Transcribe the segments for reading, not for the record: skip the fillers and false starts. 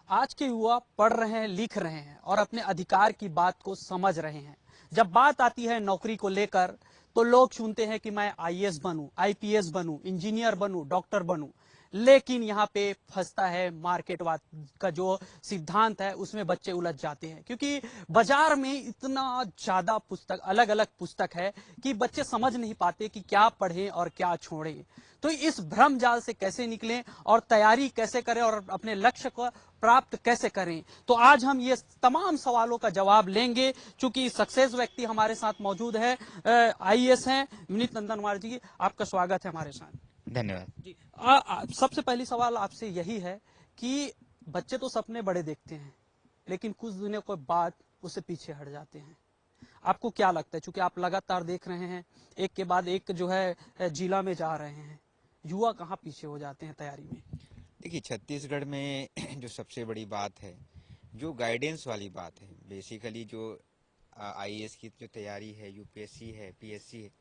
आज के युवा पढ़ रहे हैं, लिख रहे हैं और अपने अधिकार की बात को समझ रहे हैं। जब बात आती है नौकरी को लेकर तो लोग सुनते हैं कि मैं आईएएस बनूं, आईपीएस बनूं, इंजीनियर बनूं, डॉक्टर बनूं। लेकिन यहाँ पे फंसता है मार्केटवाद का जो सिद्धांत है, उसमें बच्चे उलझ जाते हैं, क्योंकि बाजार में इतना ज्यादा पुस्तक, अलग अलग पुस्तक है कि बच्चे समझ नहीं पाते कि क्या पढ़ें और क्या छोड़ें। तो इस भ्रम जाल से कैसे निकलें और तैयारी कैसे करें और अपने लक्ष्य को प्राप्त कैसे करें, तो आज हम ये तमाम सवालों का जवाब लेंगे। चूंकि सक्सेस व्यक्ति हमारे साथ मौजूद है, आईएएस हैं विनीत नंदनवार जी, आपका स्वागत है हमारे साथ। धन्यवाद जी, सबसे पहली सवाल आपसे यही है कि बच्चे तो सपने बड़े देखते हैं, लेकिन कुछ दिनों के बाद उससे पीछे हट जाते हैं। आपको क्या लगता है, चूंकि आप लगातार देख रहे हैं, एक के बाद एक जो है जिला में जा रहे हैं, युवा कहाँ पीछे हो जाते हैं तैयारी में? देखिए, छत्तीसगढ़ में जो सबसे बड़ी बात है, जो गाइडेंस वाली बात है, बेसिकली जो आईएएस की जो तैयारी है, यूपीएससी है, पीएससी है,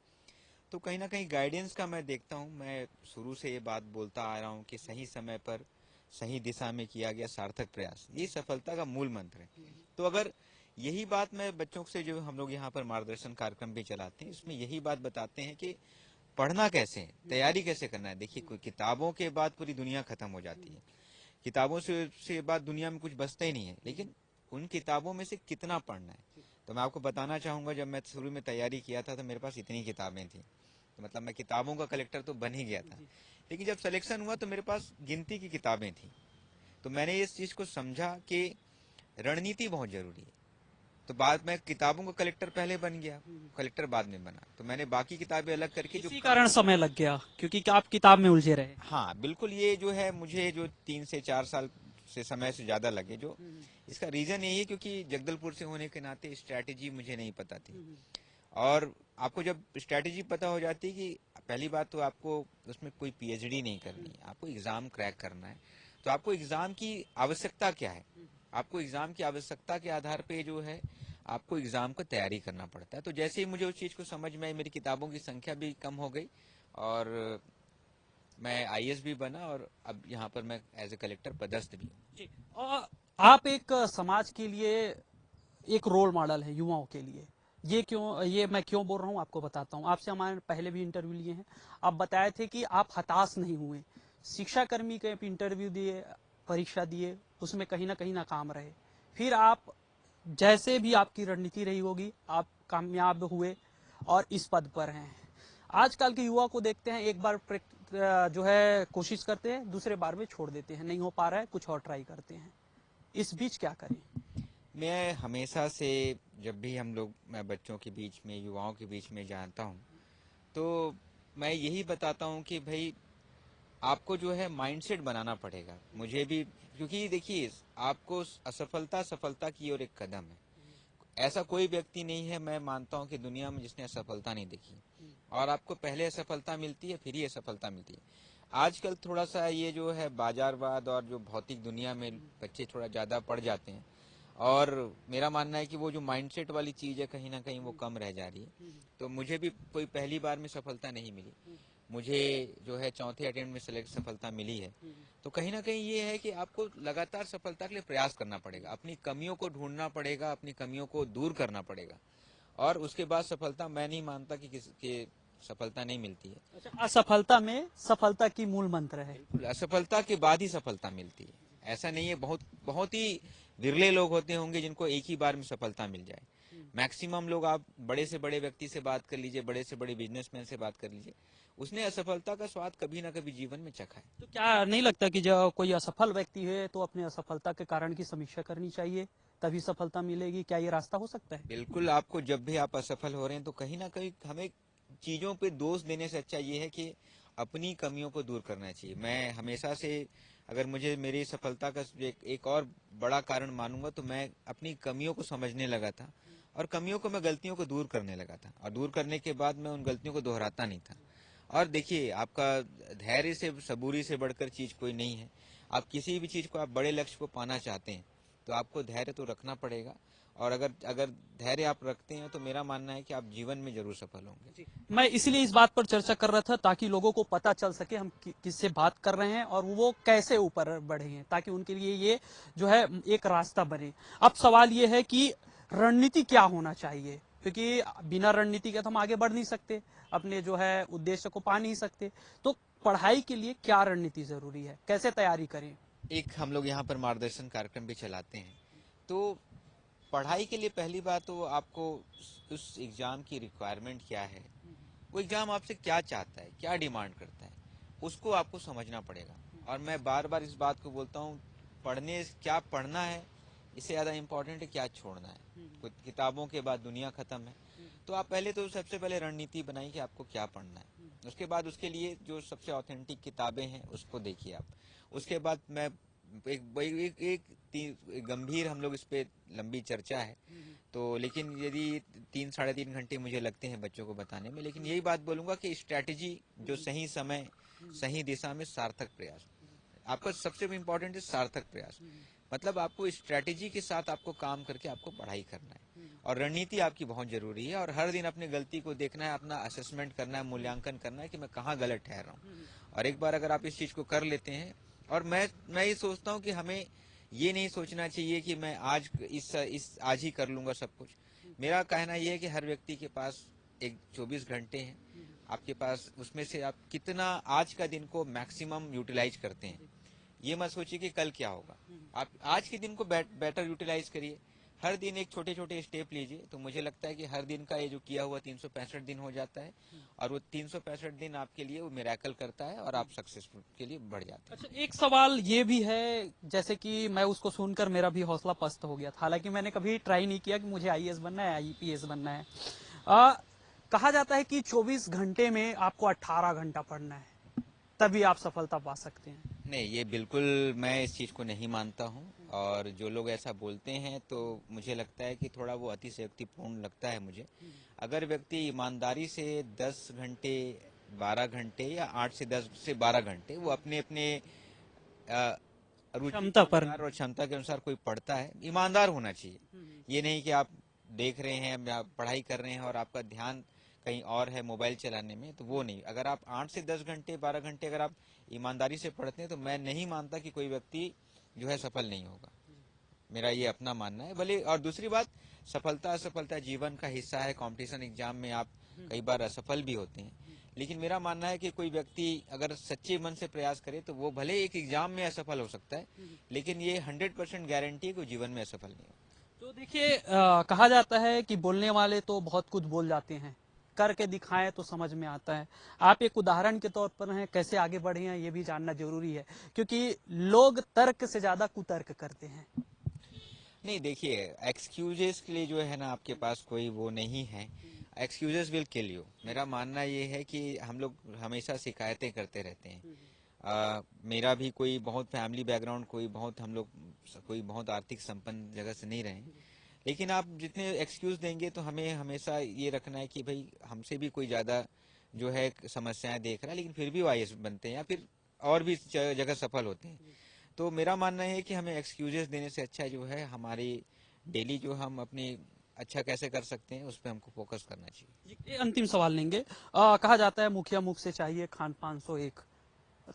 तो कहीं ना कहीं गाइडेंस का मैं देखता हूँ। मैं शुरू से ये बात बोलता आ रहा हूँ कि सही समय पर सही दिशा में किया गया सार्थक प्रयास, ये सफलता का मूल मंत्र है। तो अगर यही बात मैं बच्चों से, जो हम लोग यहाँ पर मार्गदर्शन कार्यक्रम भी चलाते हैं, इसमें यही बात बताते हैं कि पढ़ना कैसे है, तैयारी कैसे करना है। देखिए, कोई किताबों के बाद पूरी दुनिया खत्म हो जाती है, किताबों से बाद दुनिया में कुछ बचता ही नहीं है, लेकिन उन किताबों में से कितना पढ़ना है। तो मैं आपको बताना चाहूंगा, जब मैं शुरू में तैयारी किया था तो मेरे पास इतनी किताबें थी, तो मतलब मैं किताबों का कलेक्टर तो बन ही गया था। लेकिन जब सिलेक्शन हुआ तो मेरे पास गिनती की किताबें थी। तो मैंने इस चीज को समझा कि रणनीति बहुत जरूरी है। तो बाद में किताबों का कलेक्टर पहले बन गया, कलेक्टर बाद में बना। तो मैंने बाकी किताबें अलग करके जो इसी कारण समय लग गया, क्योंकि आप किताब में उलझे रहे। हाँ बिल्कुल, ये जो है मुझे जो 3 से 4 साल से समय से ज्यादा लगे, जो इसका रीजन यही है क्योंकि जगदलपुर से होने के नाते स्ट्रैटेजी मुझे नहीं पता थी। और आपको जब स्ट्रैटेजी पता हो जाती है कि पहली बात तो आपको उसमें कोई पीएचडी नहीं करनी है, आपको एग्जाम क्रैक करना है, तो आपको एग्जाम की आवश्यकता क्या है, आपको एग्जाम की आवश्यकता के आधार पे जो है आपको एग्जाम को तैयारी करना पड़ता है। तो जैसे ही मुझे उस चीज को समझ में आई, मेरी किताबों की संख्या भी कम हो गई और मैं आईएएस भी बना और अब यहाँ पर मैं एज ए कलेक्टर पदस्थ भी हूँ। जी, और आप एक समाज के लिए एक रोल मॉडल है युवाओं के लिए। ये मैं क्यों बोल रहा हूँ आपको बताता हूँ। आपसे हमारे पहले भी इंटरव्यू लिए हैं, आप बताए थे कि आप हताश नहीं हुए, शिक्षा कर्मी के इंटरव्यू दिए, परीक्षा दिए, उसमें कहीं ना कहीं नाकाम रहे, फिर आप जैसे भी आपकी रणनीति रही होगी आप कामयाब हुए और इस पद पर हैं। आजकल के युवा को देखते हैं, एक बार जो है कोशिश करते हैं, दूसरे बार में छोड़ देते हैं, नहीं हो पा रहा है, कुछ और ट्राई करते हैं। इस बीच क्या करें? मैं हमेशा से, जब भी हम लोग, मैं बच्चों के बीच में, युवाओं के बीच में जानता हूँ, तो मैं यही बताता हूँ कि भाई आपको जो है माइंडसेट बनाना पड़ेगा। मुझे भी, क्योंकि देखिए, आपको असफलता सफलता की ओर एक कदम है। ऐसा कोई व्यक्ति नहीं है, मैं मानता हूँ कि दुनिया में, जिसने असफलता नहीं देखी। और आपको पहले असफलता मिलती है, फिर ही असफलता मिलती है। आजकल थोड़ा सा ये जो है बाजारवाद और जो भौतिक दुनिया में बच्चे थोड़ा ज्यादा पड़ जाते हैं, और मेरा मानना है कि वो जो माइंडसेट वाली चीज है, कहीं ना कहीं वो कम रह जा रही है। तो मुझे भी कोई पहली बार में सफलता नहीं मिली, मुझे जो है चौथे अटेम्प्ट में सेलेक्ट सफलता मिली है। तो कहीं ना कहीं ये है कि आपको लगातार सफलता के लिए प्रयास करना पड़ेगा, अपनी कमियों को ढूंढना पड़ेगा, अपनी कमियों को दूर करना पड़ेगा, और उसके बाद सफलता, मैं नहीं मानता कि किसी सफलता नहीं मिलती है। अच्छा, असफलता में सफलता की मूल मंत्र है। बिल्कुल, असफलता के बाद ही सफलता मिलती है। ऐसा नहीं है, बहुत बहुत ही विरले लोग होते होंगे जिनको एक ही बार में सफलता मिल जाए। मैक्सिमम लोग, आप बड़े से बड़े व्यक्ति से बात कर लीजिए, बड़े से बड़े बिजनेसमैन से बात कर लीजिए, उसने असफलता का स्वाद कभी ना कभी जीवन में चखा है। तो क्या नहीं लगता कि जब कोई असफल व्यक्ति है तो अपने असफलता के कारण की समीक्षा करनी चाहिए, तभी सफलता मिलेगी? क्या ये रास्ता हो सकता है? बिल्कुल, आपको जब भी आप असफल हो रहे हैं तो कहीं ना कहीं हमें चीजों पे दोष देने से अच्छा ये है कि अपनी कमियों को दूर करना चाहिए। मैं हमेशा से, अगर मुझे मेरी सफलता का एक और बड़ा कारण मानूंगा, तो मैं अपनी कमियों को समझने लगा था, और कमियों को, मैं गलतियों को दूर करने लगा था, और दूर करने के बाद मैं उन गलतियों को दोहराता नहीं था। और देखिए, आपका धैर्य से, सबूरी से बढ़कर चीज कोई नहीं है। आप किसी भी चीज को, आप बड़े लक्ष्य को पाना चाहते हैं, तो आपको धैर्य तो रखना पड़ेगा, और अगर अगर धैर्य आप रखते हैं तो मेरा मानना है कि आप जीवन में जरूर सफल होंगे। मैं इसलिए इस बात पर चर्चा कर रहा था ताकि लोगों को पता चल सके हम किससे बात कर रहे हैं और वो कैसे ऊपर बढ़े हैं, ताकि उनके लिए ये जो है एक रास्ता बने। अब सवाल ये है कि रणनीति क्या होना चाहिए, क्योंकि बिना रणनीति के तो हम आगे बढ़ नहीं सकते, अपने जो है उद्देश्य को पा नहीं सकते। तो पढ़ाई के लिए क्या रणनीति जरूरी है, कैसे तैयारी करें? एक हम लोग यहाँ पर मार्गदर्शन कार्यक्रम भी चलाते हैं। तो पढ़ाई के लिए पहली बात तो आपको उस एग्जाम की रिक्वायरमेंट क्या है, वो एग्जाम आपसे क्या चाहता है, क्या डिमांड करता है, उसको आपको समझना पड़ेगा। और मैं बार बार इस बात को बोलता हूँ, क्या पढ़ना है इससे ज़्यादा इम्पोर्टेंट है क्या छोड़ना है। कुछ किताबों के बाद दुनिया खत्म है। तो आप पहले तो सबसे पहले रणनीति बनाइए कि आपको क्या पढ़ना है। उसके बाद उसके लिए जो सबसे ऑथेंटिक किताबें हैं उसको देखिए आप। उसके बाद मैं एक गंभीर हम लोग इस पे लंबी चर्चा है, तो लेकिन यदि 3-3.5 घंटे मुझे लगते हैं बच्चों को बताने में, लेकिन यही बात बोलूंगा कि स्ट्रैटेजी जो सही समय सही दिशा में सार्थक प्रयास, आपका सबसे इम्पोर्टेंट है सार्थक प्रयास। मतलब आपको स्ट्रैटेजी के साथ आपको काम करके आपको पढ़ाई करना है और रणनीति आपकी बहुत जरूरी है। और हर दिन अपने गलती को देखना है, अपना असेसमेंट करना है, मूल्यांकन करना है कि मैं कहाँ गलत ठहर रहा हूँ। और एक बार अगर आप इस चीज को कर लेते हैं, और मैं ये सोचता हूँ कि हमें ये नहीं सोचना चाहिए कि मैं आज ही कर लूंगा सब कुछ। मेरा कहना यह है कि हर व्यक्ति के पास एक 24 घंटे हैं आपके पास, उसमें से आप कितना आज का दिन को मैक्सिमम यूटिलाइज करते हैं। ये मत सोचिए कि कल क्या होगा, आप आज के दिन को बेटर यूटिलाइज करिए। हर दिन एक छोटे छोटे स्टेप लीजिए, तो मुझे लगता है कि हर दिन का ये जो किया हुआ 365 दिन हो जाता है, और वो 365 दिन आपके लिए वो मिरेकल करता है और आप सक्सेसफुल के लिए बढ़ जाते हैं। अच्छा, एक सवाल ये भी है, जैसे कि मैं उसको सुनकर मेरा भी हौसला पस्त हो गया था। हालांकि मैंने कभी ट्राई नहीं किया कि मुझे आईएएस बनना है, आईपीएस बनना है। कहा जाता है कि 24 घंटे में आपको 18 घंटा पढ़ना है, तभी आप सफलता पा सकते हैं। नहीं, ये बिल्कुल मैं इस चीज को नहीं मानता हूँ। और जो लोग ऐसा बोलते हैं तो मुझे लगता है कि थोड़ा वो अतिशयोक्तिपूर्ण लगता है मुझे। अगर व्यक्ति ईमानदारी से 10 घंटे 12 घंटे या 8 से 10 से 12 घंटे वो अपने अपने रुचि के क्षमता पर। अनुसार और क्षमता के अनुसार कोई पढ़ता है, ईमानदार होना चाहिए। ये नहीं कि आप देख रहे हैं या पढ़ाई कर रहे हैं और आपका ध्यान कहीं और है मोबाइल चलाने में, तो वो नहीं। अगर आप 8 से 10 घंटे 12 घंटे अगर आप ईमानदारी से पढ़ते हैं तो मैं नहीं मानता कि कोई व्यक्ति जो है सफल नहीं होगा। मेरा ये अपना मानना है। भले, और दूसरी बात, सफलता असफलता जीवन का हिस्सा है। कंपटीशन एग्जाम में आप कई बार असफल भी होते हैं, लेकिन मेरा मानना है कि कोई व्यक्ति अगर सच्चे मन से प्रयास करे तो वो भले एक एग्जाम में असफल हो सकता है, लेकिन ये 100% गारंटी है कि जीवन में असफल नहीं होगा। तो देखिए, कहा जाता है कि बोलने वाले तो बहुत कुछ बोल जाते हैं, करके दिखाएं तो समझ में आता है। आप एक उदाहरण के तौर पर हैं, कैसे आगे बढ़े हैं ये भी जानना जरूरी है, क्योंकि लोग तर्क से ज्यादा कुतर्क करते हैं। नहीं, देखिए, एक्सक्यूजेस के लिए जो है ना आपके पास कोई वो नहीं है। Excuses will kill you. मेरा मानना ये है कि हम लोग हमेशा शिकायतें करते रहते हैं। मेरा भी कोई बहुत फैमिली बैकग्राउंड, कोई बहुत आर्थिक संपन्न जगह से नहीं रहे, लेकिन आप जितने एक्सक्यूज देंगे तो हमें हमेशा ये रखना है कि भाई हमसे भी कोई ज्यादा जो है समस्याएं देख रहा है, लेकिन फिर भी वो आईएएस बनते हैं या फिर और भी जगह सफल होते हैं। तो मेरा मानना है कि हमें एक्सक्यूजेस देने से अच्छा जो है हमारी डेली जो हम अपनी अच्छा कैसे कर सकते हैं उस पर हमको फोकस करना चाहिए। ये अंतिम सवाल लेंगे। कहा जाता है मुखिया मुख से चाहिए खान 501।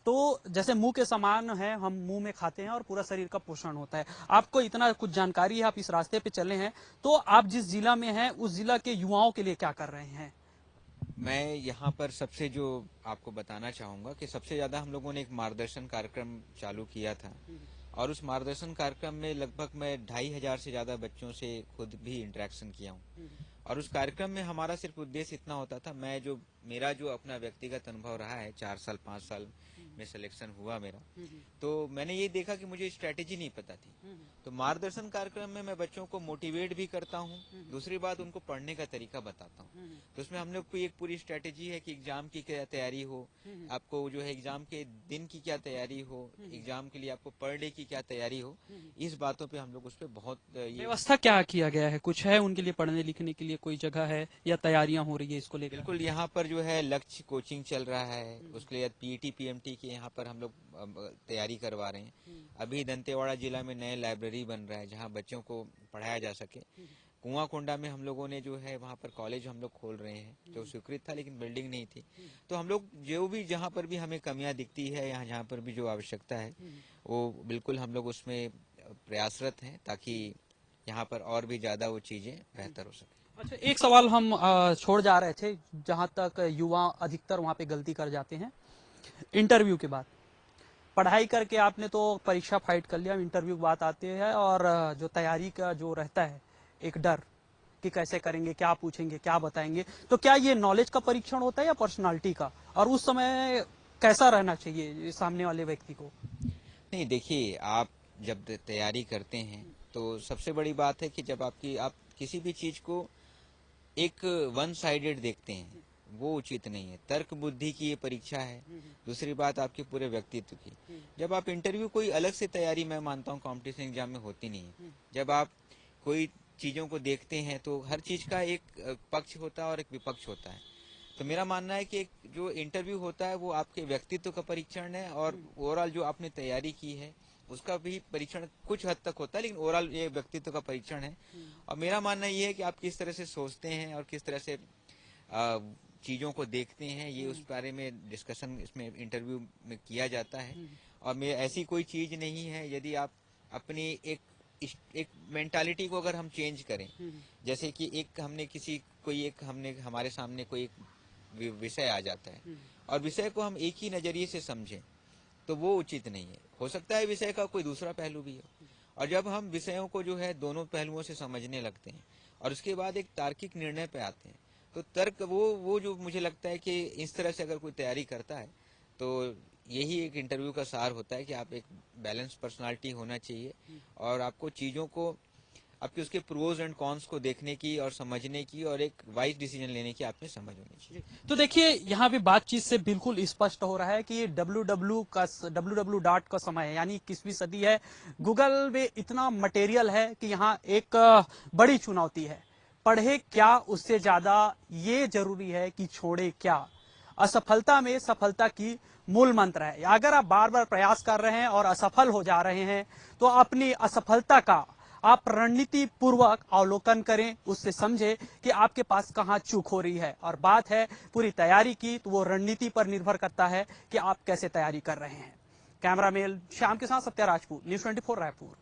तो जैसे मुंह के समान है, हम मुंह में खाते हैं और पूरा शरीर का पोषण होता है। आपको इतना कुछ जानकारी है, आप इस रास्ते पे चले हैं, तो आप जिस जिला में हैं उस जिला के युवाओं के लिए क्या कर रहे हैं? मैं यहाँ पर सबसे जो आपको बताना चाहूंगा कि सबसे ज्यादा हम लोगों ने एक मार्गदर्शन कार्यक्रम चालू किया था, और उस मार्गदर्शन कार्यक्रम में लगभग मैं 2,500 से ज्यादा बच्चों से खुद भी इंटरेक्शन किया हूँ। और उस कार्यक्रम में हमारा सिर्फ उद्देश्य इतना होता था, मेरा जो अपना व्यक्तिगत अनुभव रहा है, 4 साल 5 साल में सिलेक्शन हुआ मेरा, तो मैंने ये देखा कि मुझे स्ट्रेटेजी नहीं पता थी। तो मार्गदर्शन कार्यक्रम में मैं बच्चों को मोटिवेट भी करता हूँ, दूसरी बात उनको पढ़ने का तरीका बताता हूँ। तो उसमें हम लोग को एक पूरी स्ट्रेटेजी है कि एग्जाम की क्या तैयारी हो, आपको जो है एग्जाम के दिन की क्या तैयारी हो, एग्जाम के लिए आपको पर डे की क्या तैयारी हो, इस बातों पे हम लोग उस पर बहुत व्यवस्था क्या किया गया है? कुछ है उनके लिए पढ़ने लिखने के लिए कोई जगह है या तैयारियां हो रही है इसको लेकर? बिल्कुल, यहाँ पर जो है लक्ष्य कोचिंग चल रहा है, उसके लिए पीईटी पीएमटी की यहाँ पर हम लोग तैयारी करवा रहे हैं। अभी दंतेवाड़ा जिला में नए लाइब्रेरी बन रहा है जहाँ बच्चों को पढ़ाया जा सके। कुआंकोंडा में हम लोगों ने जो है वहाँ पर कॉलेज हम लोग खोल रहे हैं, जो स्वीकृत था लेकिन बिल्डिंग नहीं थी। तो हम लोग जो भी जहाँ पर भी हमें कमियां दिखती है या जहाँ पर भी जो आवश्यकता है वो बिल्कुल हम लोग उसमें प्रयासरत हैं ताकि यहाँ पर और भी ज्यादा वो चीजें बेहतर हो सके। अच्छा, एक सवाल हम छोड़ जा रहे थे, जहां तक युवा अधिकतर वहां पे गलती कर जाते हैं। इंटरव्यू के बाद पढ़ाई करके आपने तो परीक्षा फाइट कर लिया, इंटरव्यू की बात आती है और जो तैयारी का जो रहता है एक डर कि कैसे करेंगे, क्या पूछेंगे, क्या बताएंगे, तो क्या ये नॉलेज का परीक्षण होता है या पर्सनालिटी का, और उस समय कैसा रहना चाहिए सामने वाले व्यक्ति को? नहीं, देखिए, आप जब तैयारी करते हैं तो सबसे बड़ी बात है कि जब आप किसी भी चीज को एक वन साइडेड देखते हैं वो उचित नहीं है। तर्क बुद्धि की ये परीक्षा है। दूसरी बात आपके पूरे व्यक्तित्व की। जब आप इंटरव्यू कोई अलग से तैयारी, मैं मानता हूँ कॉम्पिटिशन एग्जाम में होती नहीं है। जब आप कोई चीजों को देखते हैं तो हर चीज का एक पक्ष होता है और एक विपक्ष होता है। तो मेरा मानना है कि एक जो इंटरव्यू होता है वो आपके व्यक्तित्व का परीक्षण है और ओवरऑल जो आपने तैयारी की है उसका भी परीक्षण कुछ हद तक होता है, लेकिन ओवरऑल ये व्यक्तित्व का परीक्षण है। और मेरा मानना ये है कि आप किस तरह से सोचते हैं और किस तरह से चीजों को देखते हैं, ये उस बारे में डिस्कशन इसमें इंटरव्यू में किया जाता है। और मैं ऐसी कोई चीज नहीं है, यदि आप अपनी एक मेंटालिटी को अगर हम चेंज करें, जैसे कि हमने हमारे सामने कोई एक विषय आ जाता है और विषय को हम एक ही नजरिए से समझें तो वो उचित नहीं है। हो सकता है विषय का कोई दूसरा पहलू भी हो, और जब हम विषयों को जो है दोनों पहलुओं से समझने लगते हैं और उसके बाद एक तार्किक निर्णय पे आते हैं तो तर्क वो जो मुझे लगता है कि इस तरह से अगर कोई तैयारी करता है तो यही एक इंटरव्यू का सार होता है कि आप एक बैलेंस पर्सनालिटी होना चाहिए और आपको चीजों को आपके उसके प्रोज एंड कॉन्स को देखने की और समझने की और एक वाइज डिसीजन लेने की आप में समझ होनी चाहिए। तो देखिए, यहाँ भी बातचीत से बिल्कुल स्पष्ट हो रहा है कि ये www का समय है, यानी 21वीं सदी है। गूगल में इतना मटेरियल है कि यहाँ एक बड़ी चुनौती है। पढ़े क्या, उससे ज्यादा ये जरूरी है कि छोड़े क्या। असफलता में सफलता की मूल मंत्र है। अगर आप बार बार प्रयास कर रहे हैं और असफल हो जा रहे हैं तो अपनी असफलता का आप रणनीति पूर्वक अवलोकन करें, उससे समझे कि आपके पास कहां चूक हो रही है। और बात है पूरी तैयारी की, तो वो रणनीति पर निर्भर करता है कि आप कैसे तैयारी कर रहे हैं। कैमरामैन श्याम के साथ सत्या राजपूत, न्यूज़ 24 रायपुर।